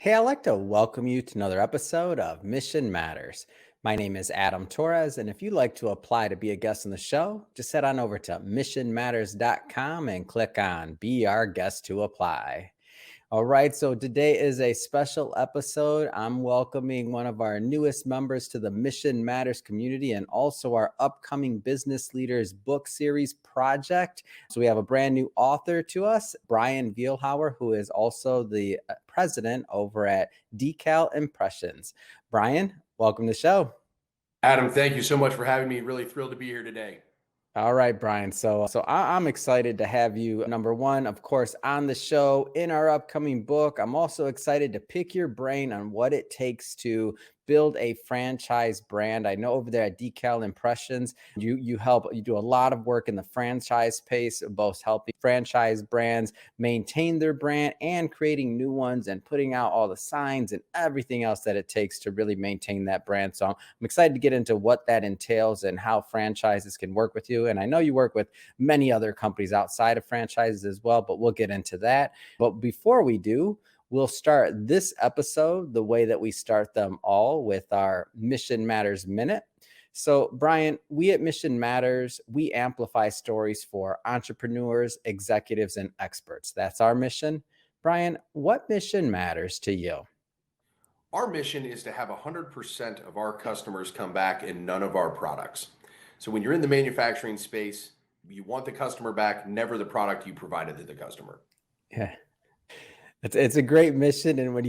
Hey, I'd like to welcome you to another episode of Mission Matters. My name is Adam Torres, and if you'd like to apply to be a guest on the show, just head on over to missionmatters.com and click on Be Our Guest to apply. All right, so today is a special episode. I'm welcoming one of our newest members to the Mission Matters community and also our upcoming Business Leaders book series project. So we have a brand new author to us, Bryan Vielhauer, who is also the president over at Decal Impressions. Bryan, welcome to the show. Adam, thank you so much for having me. Really thrilled to be here today. All right, Bryan. So I'm excited to have you, number one, of course, on the show in our upcoming book. I'm also excited to pick your brain on what it takes to build a franchise brand. I know over there at Decal Impressions, you do a lot of work in the franchise space, both helping franchise brands maintain their brand and creating new ones and putting out all the signs and everything else that it takes to really maintain that brand. So I'm excited to get into what that entails and how franchises can work with you. And I know you work with many other companies outside of franchises as well, but we'll get into that. But before we do, we'll start this episode the way that we start them all with our Mission Matters Minute. So, Bryan, we at Mission Matters, we amplify stories for entrepreneurs, executives, and experts. That's our mission. Bryan, what mission matters to you? Our mission is to have 100% of our customers come back and none of our products. So when you're in the manufacturing space, you want the customer back, never the product you provided to the customer. Yeah. It's a great mission, and when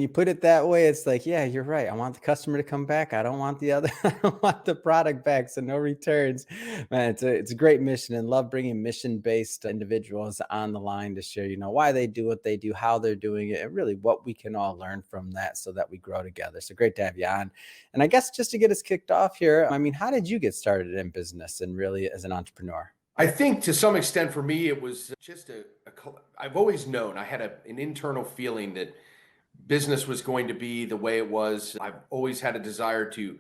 you put it that way, it's like, yeah, you're right. I want the customer to come back. I don't want the other. I don't want the product back, so no returns. Man, it's a great mission, and love bringing mission-based individuals on the line to share, why they do what they do, how they're doing it, and really what we can all learn from that, so that we grow together. So great to have you on. And I guess just to get us kicked off here, I mean, how did you get started in business and really as an entrepreneur? I think to some extent for me, it was just I've always known I had an internal feeling that business was going to be the way it was. I've always had a desire to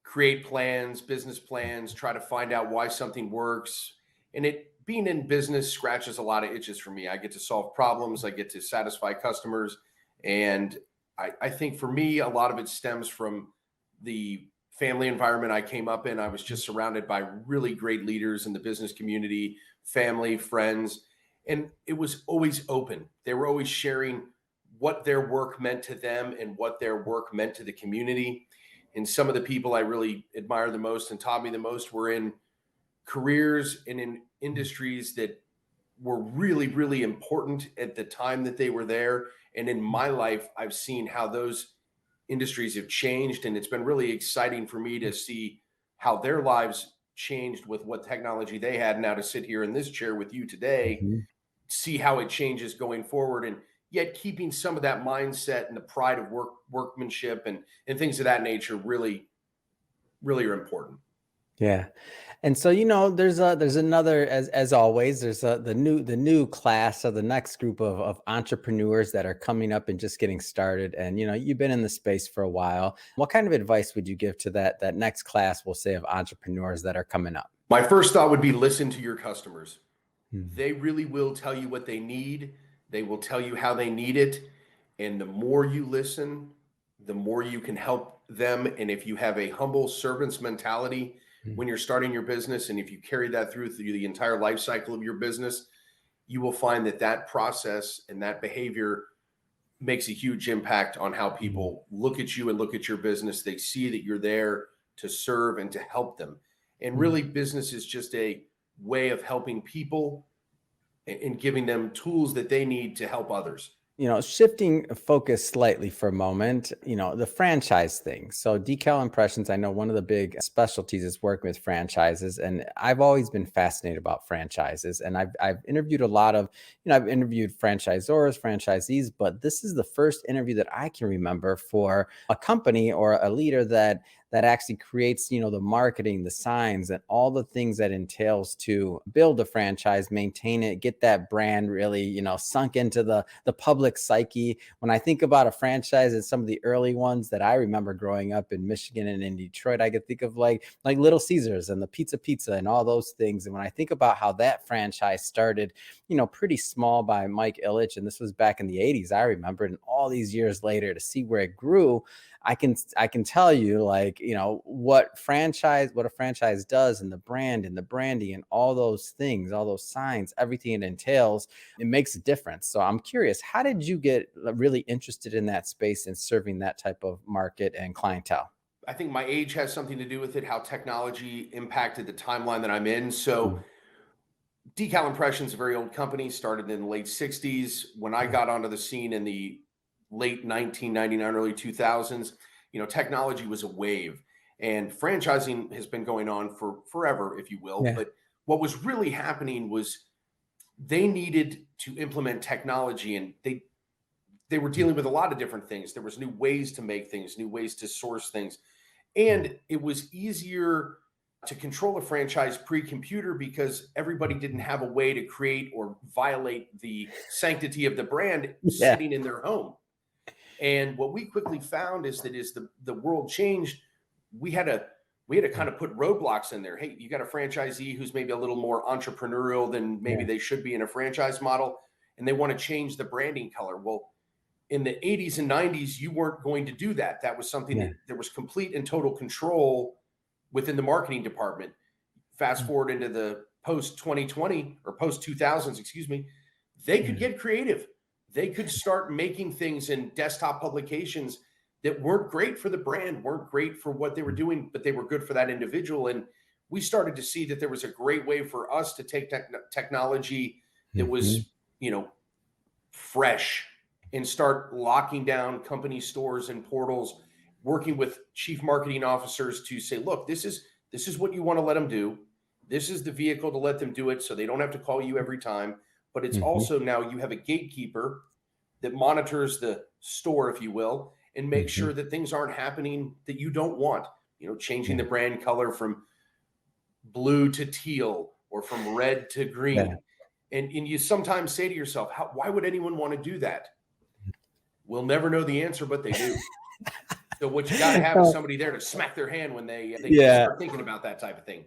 create plans, business plans, try to find out why something works. And it being in business scratches a lot of itches for me. I get to solve problems, I get to satisfy customers. And I think for me, a lot of it stems from the family environment I came up in. I was just surrounded by really great leaders in the business community, family, friends, and it was always open. They were always sharing what their work meant to them and what their work meant to the community. And some of the people I really admire the most and taught me the most were in careers and in industries that were really, really important at the time that they were there. And in my life, I've seen how those industries have changed, and it's been really exciting for me to see how their lives changed with what technology they had. Now to sit here in this chair with you today, Mhm. see how it changes going forward, and yet keeping some of that mindset and the pride of workmanship and things of that nature really, really are important. Yeah. And so, there's another, as always, there's the new class of the next group of entrepreneurs that are coming up and just getting started. And, you've been in the space for a while. What kind of advice would you give to that next class, we'll say, of entrepreneurs that are coming up? My first thought would be listen to your customers. Mhm. They really will tell you what they need. They will tell you how they need it. And the more you listen, the more you can help them. And if you have a humble servant's mentality when you're starting your business, and if you carry that through the entire life cycle of your business, you will find that process and that behavior makes a huge impact on how Mhm. people look at you and look at your business. They see that you're there to serve and to help them. And Mhm. really, business is just a way of helping people and giving them tools that they need to help others. Shifting focus slightly for a moment, the franchise thing. So Decal Impressions, I know one of the big specialties is working with franchises, and I've always been fascinated about franchises. And I've interviewed a lot of, I've interviewed franchisors, franchisees, but this is the first interview that I can remember for a company or a leader that that actually creates, the marketing, the signs, and all the things that entails to build a franchise, maintain it, get that brand really, sunk into the public psyche. When I think about a franchise and some of the early ones that I remember growing up in Michigan and in Detroit, I could think of like Little Caesars and the Pizza and all those things. And when I think about how that franchise started, pretty small by Mike Ilitch, and this was back in the 80s, I remember, and all these years later to see where it grew, I can tell you, what a franchise does, and the brand and the branding and all those things, all those signs, everything it entails, it makes a difference. So I'm curious, how did you get really interested in that space and serving that type of market and clientele? I think my age has something to do with it, how technology impacted the timeline that I'm in. So Decal Impressions, a very old company, started in the late 60s. When I got onto the scene in the late 1999, early 2000s, technology was a wave, and franchising has been going on for forever, if you will. Yeah. But what was really happening was they needed to implement technology, and they were dealing with a lot of different things. There was new ways to make things, new ways to source things. And it was easier to control a franchise pre-computer because everybody didn't have a way to create or violate the sanctity of the brand Yeah. sitting in their home. And what we quickly found is that as the world changed, we had to kind of put roadblocks in there. Hey, you got a franchisee who's maybe a little more entrepreneurial than maybe they should be in a franchise model, and they want to change the branding color. Well, in the 80s and 90s, you weren't going to do that. That was something that there was complete and total control within the marketing department. Fast forward into the post 2020 or post 2000s, excuse me, they could get creative. They could start making things in desktop publications that weren't great for the brand, weren't great for what they were doing, but they were good for that individual. And we started to see that there was a great way for us to take technology that was, fresh, and start locking down company stores and portals, working with chief marketing officers to say, look, this is what you want to let them do. This is the vehicle to let them do it, so they don't have to call you every time. But it's also, now you have a gatekeeper that monitors the store, if you will, and makes sure that things aren't happening that you don't want. Changing the brand color from blue to teal or from red to green. And you sometimes say to yourself, why would anyone want to do that? We'll never know the answer, but they do. So what you got to have is somebody there to smack their hand when they start thinking about that type of thing.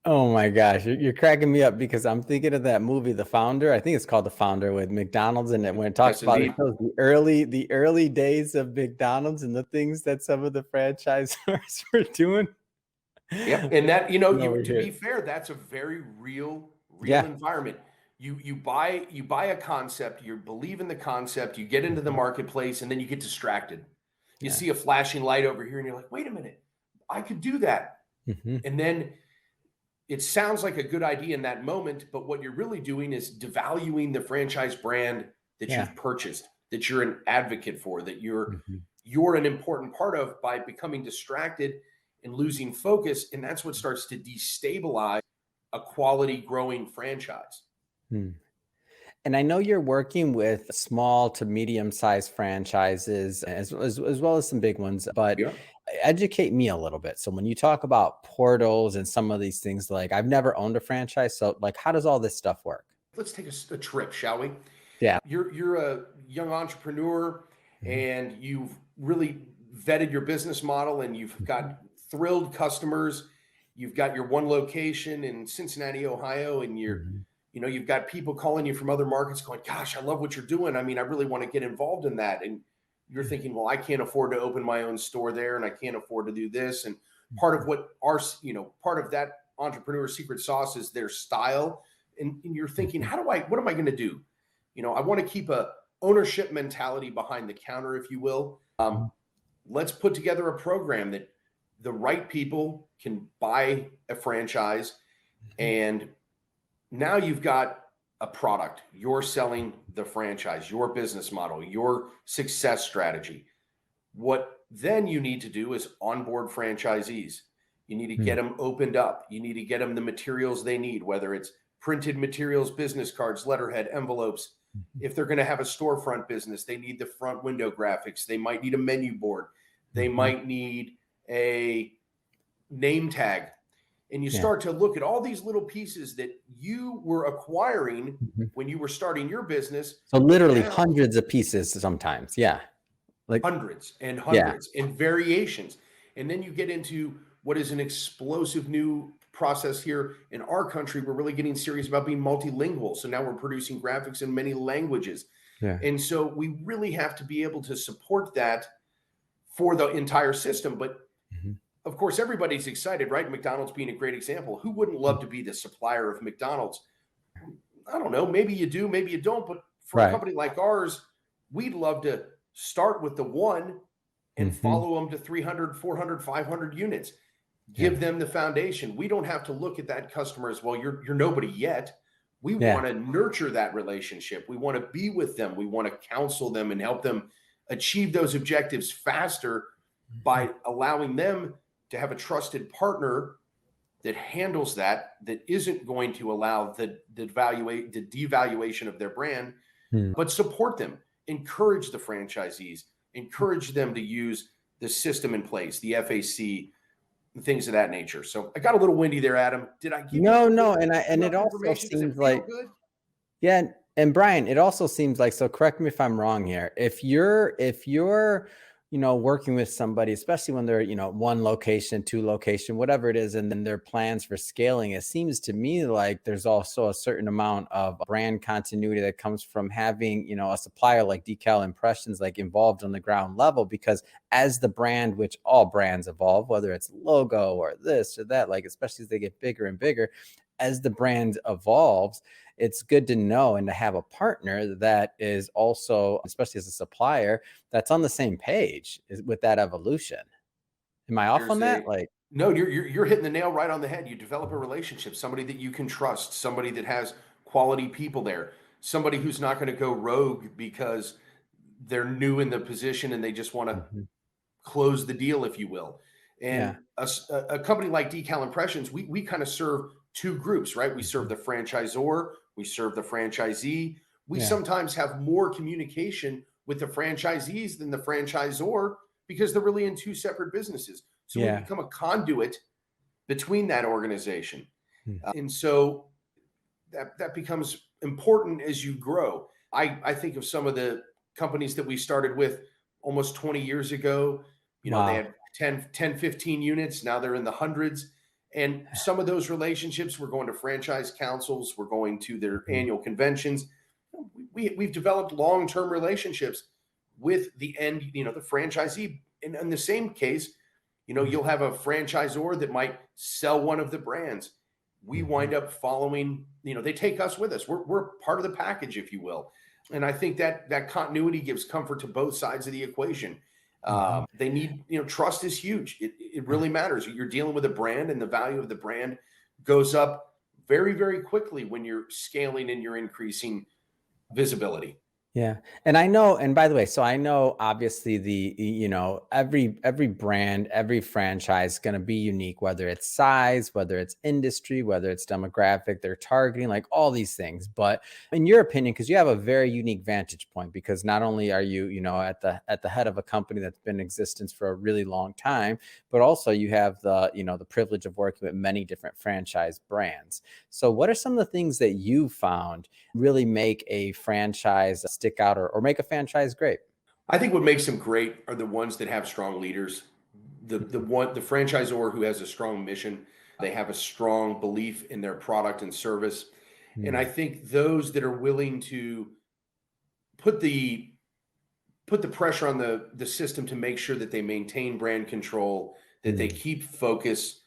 Oh my gosh, you're cracking me up because I'm thinking of that movie, The Founder. I think it's called The Founder, with McDonald's, and when it talks about it shows the early days of McDonald's and the things that some of the franchisors were doing. Yep. And that, to be fair, that's a very real environment. You buy a concept, you believe in the concept, you get into the marketplace, and then you get distracted. You see a flashing light over here, and you're like, wait a minute, I could do that. And then it sounds like a good idea in that moment, but what you're really doing is devaluing the franchise brand that you've purchased, that you're an advocate for, that you're an important part of, by becoming distracted and losing focus. And that's what starts to destabilize a quality growing franchise. And I know you're working with small to medium-sized franchises as well as some big ones, but educate me a little bit. So when you talk about portals and some of these things, I've never owned a franchise. So how does all this stuff work? Let's take a trip, shall we? Yeah. You're a young entrepreneur, and you've really vetted your business model, and you've got thrilled customers. You've got your one location in Cincinnati, Ohio, and you've got people calling you from other markets going, gosh, I love what you're doing. I mean, I really want to get involved in that. And you're thinking, well, I can't afford to open my own store there, and I can't afford to do this. And part of part of that entrepreneur secret sauce is their style. And you're thinking, what am I going to do? I want to keep a ownership mentality behind the counter, if you will. Let's put together a program that the right people can buy a franchise, and now you've got a product. You're selling the franchise, your business model, your success strategy. What then you need to do is onboard franchisees. You need to get them opened up. You need to get them the materials they need, whether it's printed materials, business cards, letterhead, envelopes. If they're going to have a storefront business, they need the front window graphics. They might need a menu board. They might need a name tag, and you Yeah. start to look at all these little pieces that you were acquiring Mhm. when you were starting your business, So and literally now hundreds of pieces sometimes. Yeah. Like, yeah. hundreds and variations. And then you get into what is an explosive new process here in our country. We're really getting serious about being multilingual. So now we're producing graphics in many languages. Yeah. And so we really have to be able to support that for the entire system. But Mhm. of course, everybody's excited, right? McDonald's being a great example. Who wouldn't love to be the supplier of McDonald's? I don't know. Maybe you do, maybe you don't. But for a Right. company like ours, we'd love to start with the one and Mhm. follow them to 300, 400, 500 units. Yeah. Give them the foundation. We don't have to look at that customer as, well, you're nobody yet. We Yeah. want to nurture that relationship. We want to be with them. We want to counsel them and help them achieve those objectives faster Mhm. by allowing them to have a trusted partner that handles that isn't going to allow the devaluation of their brand, Hmm. but support them, encourage the franchisees, encourage them to use the system in place, the FAC, things of that nature. So I got a little windy there, Adam. Did I give you No, no, and it enough also information? Does it seems feel like, good? yeah, and Brian, it also seems like, so correct me if I'm wrong here. If you're, working with somebody, especially when they're, one location, two location, whatever it is, and then their plans for scaling, it seems to me like there's also a certain amount of brand continuity that comes from having, a supplier like Decal Impressions like involved on the ground level, because as the brand, which all brands evolve, whether it's logo or this or that, like especially as they get bigger and bigger, as the brand evolves, it's good to know and to have a partner that is also, especially as a supplier, that's on the same page with that evolution. Am I off on There's that? a Like, No, you're hitting the nail right on the head. You develop a relationship, somebody that you can trust, somebody that has quality people there, somebody who's not going to go rogue because they're new in the position and they just want to mhm, close the deal, if you will. yeah, And a company like Decal Impressions, we kind of serve two groups, right? We serve mhm, the franchisor, we serve the franchisee. We yeah, sometimes have more communication with the franchisees than the franchisor because they're really in two separate businesses. So we yeah, become a conduit between that organization. mm, And so that becomes important as you grow. I think of some of the companies that we started with almost 20 years ago. They wow, had 10, 15 units. Now they're in the hundreds. And some of those relationships, we're going to franchise councils, we're going to their mhm, annual conventions. We've developed long-term relationships with the end, the franchisee. And in the same case, mm, you'll have a franchisor that might sell one of the brands. We mhm, wind up following, they take us with us. We're part of the package, if you will. And I think that continuity gives comfort to both sides of the equation. mhm, They need, trust is huge. It yeah. really matters. You're dealing with a brand, and the value of the brand goes up very, very quickly when you're scaling and you're increasing visibility. Yeah. And I know, and by the way, so I know obviously every brand, every franchise is going to be unique, whether it's size, whether it's industry, whether it's demographic, they're targeting, like all these things. But in your opinion, because you have a very unique vantage point, because not only are you, at the head of a company that's been in existence for a really long time, but also you have the privilege of working with many different franchise brands. So what are some of the things that you found really make a franchise stick out, or make a franchise great? I think what makes them great are the ones that have strong leaders. Mhm, The franchisor who has a strong mission, they have a strong belief in their product and service. And I mm, think those that are willing to put the put the pressure on the system to make sure that they maintain brand control, that they mm, keep focus,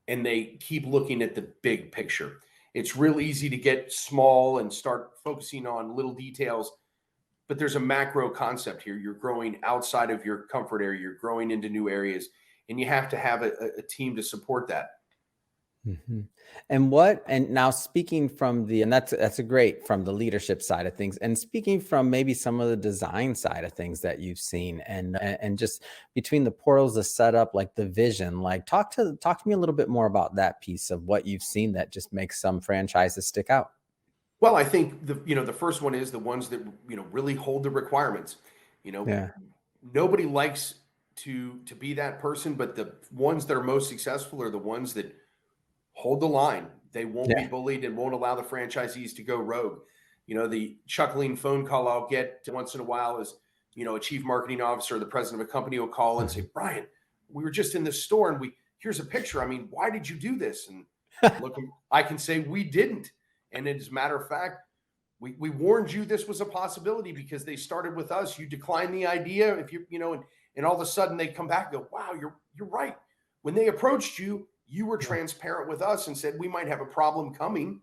and they keep looking at the big picture. It's real easy to get small and start focusing on little details, but there's a macro concept here. You're growing outside of your comfort area, you're growing into new areas, and you have to have a team to support that. mhm. And now speaking from and that's a great, from the leadership side of things, and speaking from maybe some of the design side of things that you've seen, and just between the portals, the setup, like the vision, like talk to me a little bit more about that piece of what you've seen that just makes some franchises stick out. Well, I think the first one is the ones that really hold the requirements. You know, Yeah. nobody likes to be that person, but the ones that are most successful are the ones that hold the line. They won't be Yeah. bullied and won't allow the franchisees to go rogue. The chuckling phone call I'll get once in a while is, a chief marketing officer or the president of a company will call and say, Bryan, we were just in this store and here's a picture. I mean, why did you do this? And look, I can say we didn't. And as a matter of fact, we warned you this was a possibility because they started with us. You declined the idea. If and all of a sudden they come back and go, wow, you're right. When they approached you, you were transparent with us and said we might have a problem coming.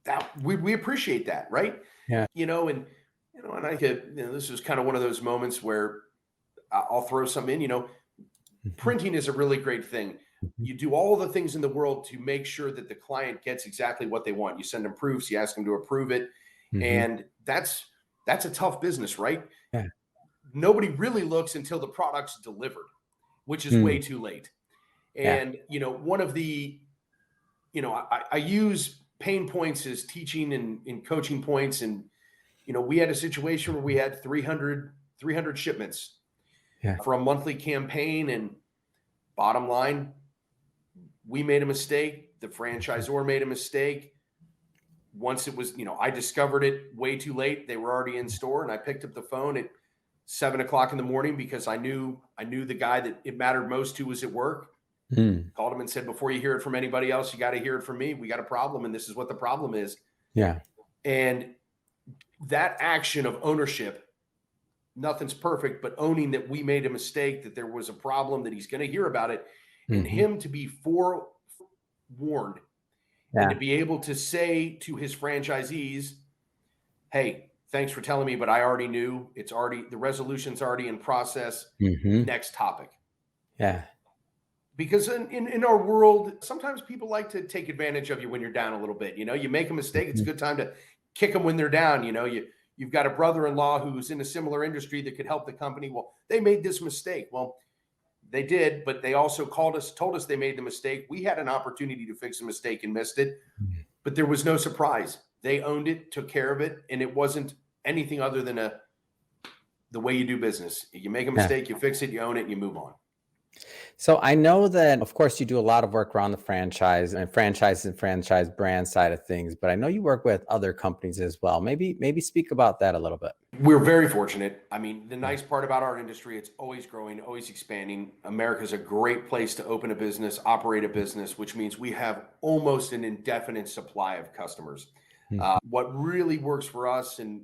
That we appreciate that, right? Yeah. And I could, this is kind of one of those moments where I'll throw something in. Printing is a really great thing. You do all the things in the world to make sure that the client gets exactly what they want. You send them proofs, you ask them to approve it. And that's a tough business, right? Yeah. Nobody really looks until the product's delivered, which is way too late. And, one of the, I use pain points as teaching and coaching points. And, we had a situation where we had 300 shipments for a monthly campaign. And bottom line, we made a mistake. The franchisor made a mistake. Once it was, I discovered it way too late. They were already in store, and I picked up the phone at 7:00 in the morning because I knew the guy that it mattered most to was at work. Called him and said, before you hear it from anybody else, you got to hear it from me. We got a problem, and this is what the problem is. Yeah. And that action of ownership, nothing's perfect, but owning that we made a mistake, that there was a problem, that he's going to hear about it, and him to be forewarned and to be able to say to his franchisees, hey, thanks for telling me, but I already knew. The resolution's already in process. Next topic. Yeah. Because in our world, sometimes people like to take advantage of you when you're down a little bit. You make a mistake. It's a good time to kick them when they're down. You've got a brother-in-law who's in a similar industry that could help the company. Well, they made this mistake. Well, they did, but they also called us, told us they made the mistake. We had an opportunity to fix a mistake and missed it, but there was no surprise. They owned it, took care of it, and it wasn't anything other than the way you do business. You make a mistake, you fix it, you own it, and you move on. So I know that, of course, you do a lot of work around the franchise and franchise brand side of things, but I know you work with other companies as well. Maybe speak about that a little bit. We're very fortunate. I mean, the nice part about our industry, it's always growing, always expanding. America's a great place to open a business, operate a business, which means we have almost an indefinite supply of customers. What really works for us, and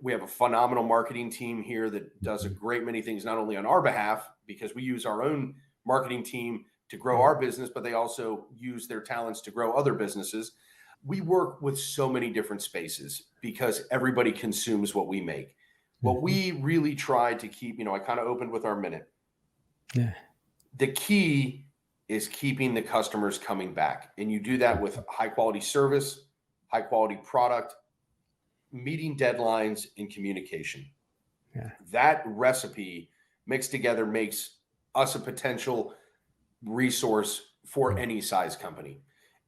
we have a phenomenal marketing team here that does a great many things, not only on our behalf, because we use our own marketing team to grow our business, but they also use their talents to grow other businesses. We work with so many different spaces because everybody consumes what we make. What we really try to keep, I kind of opened with our minute. Yeah. The key is keeping the customers coming back. And you do that with high quality service, high quality product, meeting deadlines, and communication. Yeah. That recipe mixed together makes us a potential resource for any size company.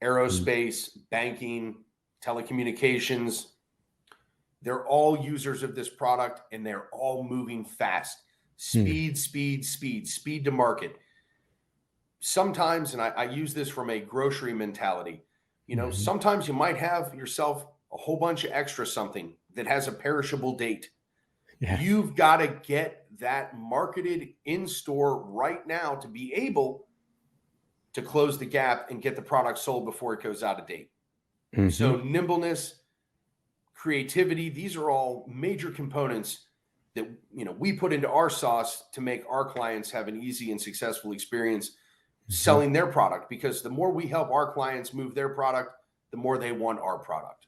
Aerospace, banking, telecommunications, they're all users of this product, and they're all moving fast. Speed to market. Sometimes, and I use this from a grocery mentality, sometimes you might have yourself a whole bunch of extra something that has a perishable date. Yeah. You've got to get that marketed in store right now to be able to close the gap and get the product sold before it goes out of date. So nimbleness, creativity, these are all major components that we put into our sauce to make our clients have an easy and successful experience selling their product, because the more we help our clients move their product, the more they want our product.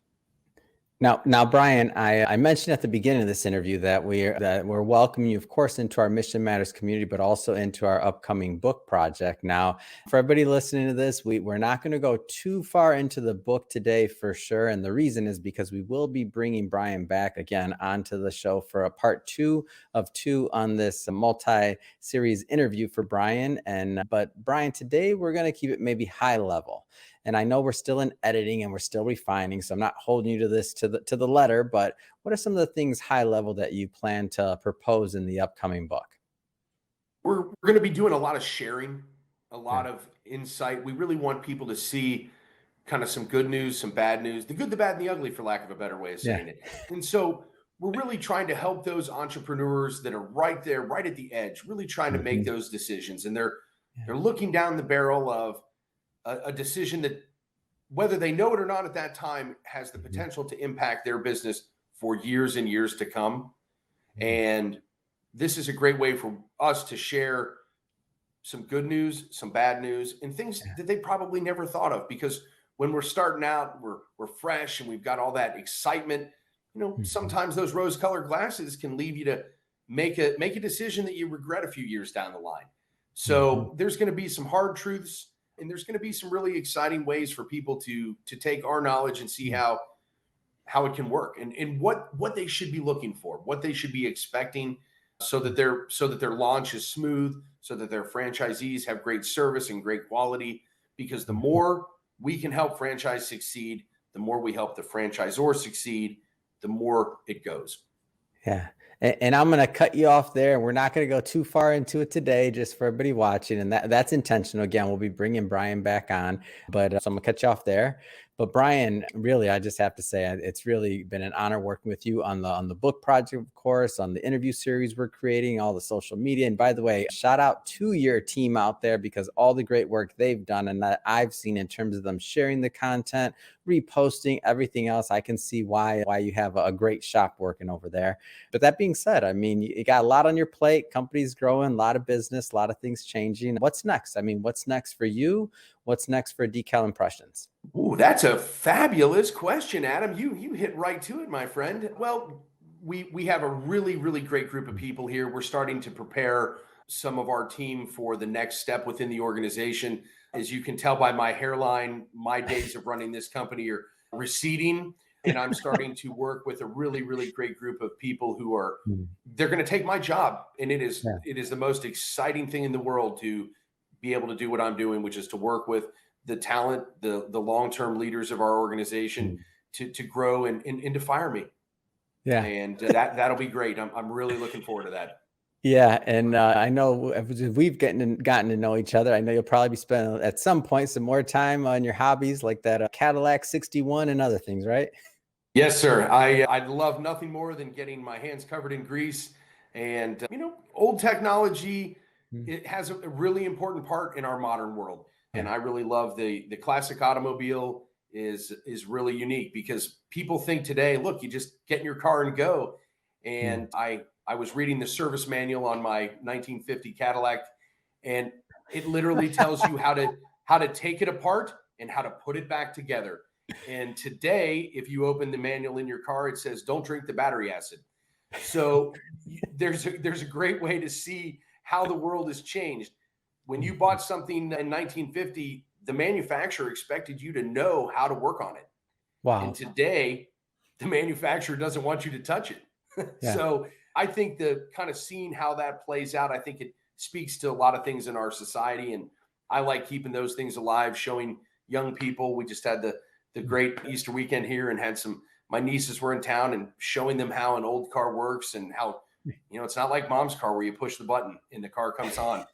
Now, Bryan, I mentioned at the beginning of this interview that we're welcoming you, of course, into our Mission Matters community, but also into our upcoming book project. Now, for everybody listening to this, we're not going to go too far into the book today for sure. And the reason is because we will be bringing Bryan back again onto the show for a part 2 of 2 on this multi-series interview for Bryan. But Bryan, today we're going to keep it maybe high level. And I know we're still in editing and we're still refining, so I'm not holding you to this to the letter, but what are some of the things high level that you plan to propose in the upcoming book? We're going to be doing a lot of sharing, a Yeah. lot of insight. We really want people to see kind of some good news, some bad news, the good, the bad, and the ugly, for lack of a better way of Yeah. saying it. And so we're really trying to help those entrepreneurs that are right there, right at the edge, really trying to make Mhm. those decisions. And Yeah. they're looking down the barrel of a decision that, whether they know it or not at that time, has the Mhm. potential to impact their business for years and years to come. Yeah. And this is a great way for us to share some good news, some bad news, and things Yeah. that they probably never thought of. Because when we're starting out, we're fresh and we've got all that excitement. Mhm. Sometimes those rose-colored glasses can leave you to make a decision that you regret a few years down the line. Mhm. So there's going to be some hard truths, and there's going to be some really exciting ways for people to take our knowledge and see Yeah. how it can work, and what they should be looking for, what they should be expecting, so that their launch is smooth, so that their franchisees have great service and great quality. Because the Mhm. more we can help franchise succeed, the more we help the franchisor succeed, the more it goes. Yeah. And I'm going to cut you off there. And we're not going to go too far into it today, just for everybody watching. And that's intentional. Again, we'll be bringing Bryan back on, but so I'm going to cut you off there. But Bryan, really, I just have to say, it's really been an honor working with you on the book project, of course, on the interview series we're creating, all the social media. And by the way, shout out to your team out there, because all the great work they've done and that I've seen in terms of them sharing the content, reposting, everything else. I can see why you have a great shop working over there. But that being said, I mean, you got a lot on your plate, company's growing, a lot of business, a lot of things changing. What's next? I mean, what's next for you? What's next for Decal Impressions? Ooh, that's a fabulous question, Adam. You hit right to it, my friend. Well, we have a really great group of people here. We're starting to prepare some of our team for the next step within the organization. As you can tell by my hairline, my days of running this company are receding, and I'm starting to work with a really great group of people who are Mm. they're going to take my job, and it is Yeah. it is the most exciting thing in the world to be able to do what I'm doing, which is to work with the talent, the long term leaders of our organization, Mm. to grow and to fire me, Yeah. and that'll be great. I'm really looking forward to that. Yeah, and I know as we've gotten to know each other. I know you'll probably be spending at some point some more time on your hobbies, like that Cadillac 61 and other things, right? Yes, sir. I'd love nothing more than getting my hands covered in grease, and old technology. Mm. It has a really important part in our modern world, and Yeah. I really love the classic automobile is really unique, because people think today, look, you just get in your car and go. Mm. And I was reading the service manual on my 1950 Cadillac, and it literally tells you how to take it apart and how to put it back together. And today, if you open the manual in your car, it says, "Don't drink the battery acid." So there's a great way to see how the world has changed. When you Mhm. bought something in 1950, the manufacturer expected you to know how to work on it. And Wow. today, the manufacturer doesn't want you to touch it. Yeah. So I think the kind of seeing how that plays out, I think it speaks to a lot of things in our society. And I like keeping those things alive, showing young people. We just had the Mm. great Easter weekend here, and had my nieces were in town, and showing them how an old car works, and how, it's not like mom's car where you push the button and the car comes on.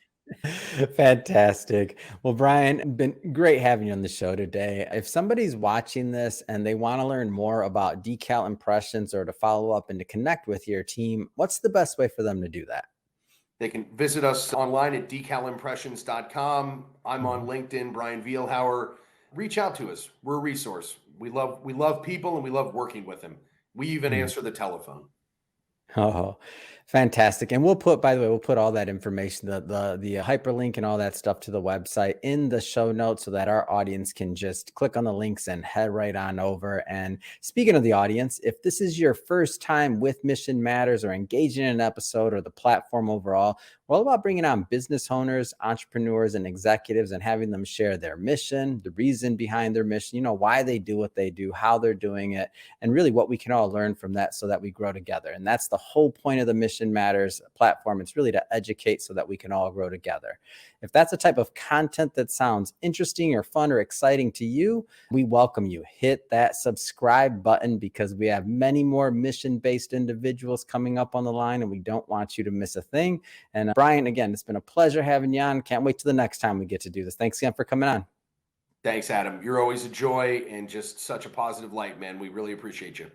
Fantastic. Well, Bryan, been great having you on the show today. If somebody's watching this and they want to learn more about Decal Impressions, or to follow up and to connect with your team, what's the best way for them to do that? They can visit us online at decalimpressions.com. I'm on Mhm. LinkedIn, Bryan Vielhauer. Reach out to us. We're a resource. We love people, and we love working with them. We even Mm. answer the telephone. Oh, fantastic. And we'll put, by the way, we'll put all that information, the hyperlink and all that stuff to the website in the show notes, so that our audience can just click on the links and head right on over. And speaking of the audience, if this is your first time with Mission Matters, or engaging in an episode, or the platform overall, we're all about bringing on business owners, entrepreneurs, and executives, and having them share their mission, the reason behind their mission, why they do what they do, how they're doing it, and really what we can all learn from that, so that we grow together. And that's the whole point of the mission Mission Matters platform. It's really to educate so that we can all grow together. If that's the type of content that sounds interesting or fun or exciting to you, we welcome you. Hit that subscribe button because we have many more mission-based individuals coming up on the line, and we don't want you to miss a thing. And Bryan, again, it's been a pleasure having you on. Can't wait till the next time we get to do this. Thanks again for coming on. Thanks, Adam. You're always a joy and just such a positive light, man. We really appreciate you.